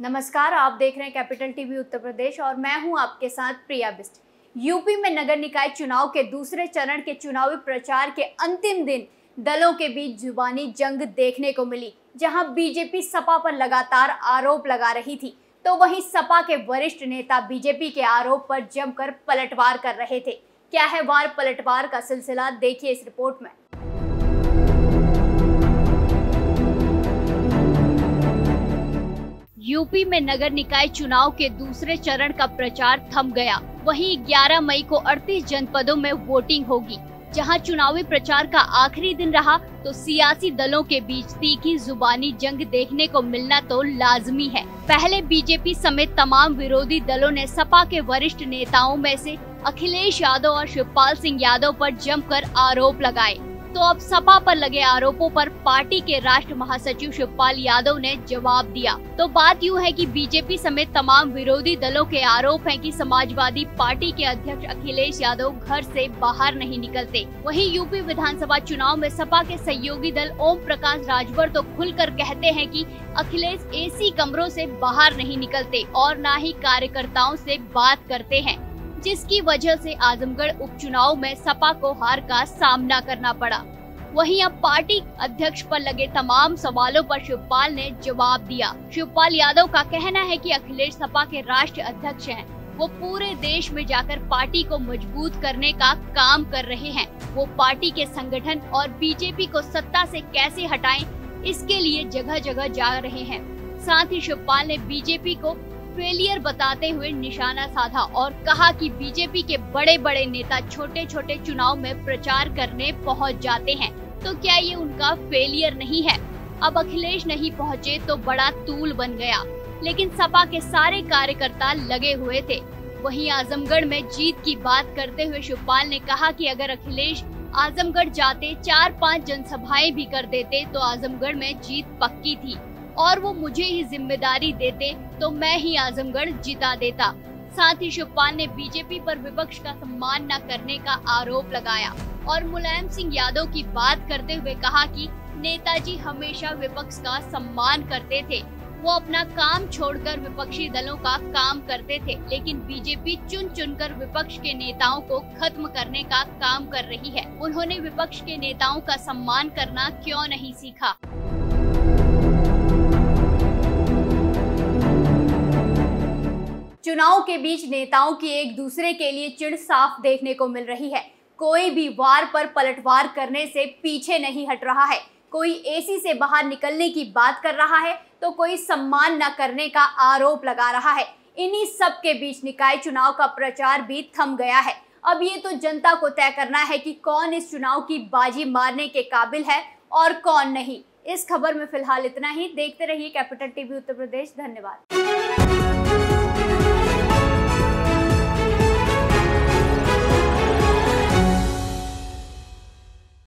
नमस्कार, आप देख रहे हैं कैपिटल टीवी उत्तर प्रदेश और मैं हूं आपके साथ प्रिया बिस्ट। यूपी में नगर निकाय चुनाव के दूसरे चरण के चुनावी प्रचार के अंतिम दिन दलों के बीच जुबानी जंग देखने को मिली। जहां बीजेपी सपा पर लगातार आरोप लगा रही थी, तो वहीं सपा के वरिष्ठ नेता बीजेपी के आरोप पर जमकर पलटवार कर रहे थे। क्या है वार पलटवार का सिलसिला, देखिए इस रिपोर्ट में। यूपी में नगर निकाय चुनाव के दूसरे चरण का प्रचार थम गया। वहीं 11 मई को 38 जनपदों में वोटिंग होगी। जहां चुनावी प्रचार का आखिरी दिन रहा, तो सियासी दलों के बीच तीखी जुबानी जंग देखने को मिलना तो लाजमी है। पहले बीजेपी समेत तमाम विरोधी दलों ने सपा के वरिष्ठ नेताओं में से अखिलेश यादव और शिवपाल सिंह यादव पर जमकर आरोप लगाए। तो अब सपा पर लगे आरोपों पर पार्टी के राष्ट्रीय महासचिव शिवपाल यादव ने जवाब दिया। तो बात यूं है कि बीजेपी समेत तमाम विरोधी दलों के आरोप हैं कि समाजवादी पार्टी के अध्यक्ष अखिलेश यादव घर से बाहर नहीं निकलते। वहीं यूपी विधानसभा चुनाव में सपा के सहयोगी दल ओम प्रकाश राजभर तो खुलकर कहते हैं कि अखिलेश एसी कमरों से बाहर नहीं निकलते और न ही कार्यकर्ताओं से बात करते हैं, जिसकी वजह से आजमगढ़ उपचुनाव में सपा को हार का सामना करना पड़ा। वहीं अब पार्टी अध्यक्ष पर लगे तमाम सवालों पर शिवपाल ने जवाब दिया। शिवपाल यादव का कहना है कि अखिलेश सपा के राष्ट्रीय अध्यक्ष हैं। वो पूरे देश में जाकर पार्टी को मजबूत करने का काम कर रहे हैं। वो पार्टी के संगठन और बीजेपी को सत्ता से कैसे हटाएं, इसके लिए जगह जगह जा रहे हैं। साथ ही शिवपाल ने बीजेपी को फेलियर बताते हुए निशाना साधा और कहा कि बीजेपी के बड़े बड़े नेता छोटे छोटे चुनाव में प्रचार करने पहुंच जाते हैं, तो क्या ये उनका फेलियर नहीं है? अब अखिलेश नहीं पहुंचे तो बड़ा तूल बन गया, लेकिन सपा के सारे कार्यकर्ता लगे हुए थे। वहीं आजमगढ़ में जीत की बात करते हुए शिवपाल ने कहा कि अगर अखिलेश आजमगढ़ जाते, 4-5 जनसभाएं भी कर देते तो आजमगढ़ में जीत पक्की थी और वो मुझे ही जिम्मेदारी देते तो मैं ही आजमगढ़ जिता देता। साथ ही शिवपाल ने बीजेपी पर विपक्ष का सम्मान न करने का आरोप लगाया और मुलायम सिंह यादव की बात करते हुए कहा कि नेताजी हमेशा विपक्ष का सम्मान करते थे। वो अपना काम छोड़कर विपक्षी दलों का काम करते थे, लेकिन बीजेपी चुन चुनकर विपक्ष के नेताओं को खत्म करने का काम कर रही है। उन्होंने विपक्ष के नेताओं का सम्मान करना क्यों नहीं सीखा? चुनाव के बीच नेताओं की एक दूसरे के लिए चिढ़ साफ देखने को मिल रही है। कोई भी वार पर पलटवार करने से पीछे नहीं हट रहा है। कोई एसी से बाहर निकलने की बात कर रहा है, तो कोई सम्मान न करने का आरोप लगा रहा है। इन्हीं सब के बीच निकाय चुनाव का प्रचार भी थम गया है। अब ये तो जनता को तय करना है कि कौन इस चुनाव की बाजी मारने के काबिल है और कौन नहीं। इस खबर में फिलहाल इतना ही। देखते रहिए कैपिटल टीवी उत्तर प्रदेश। धन्यवाद।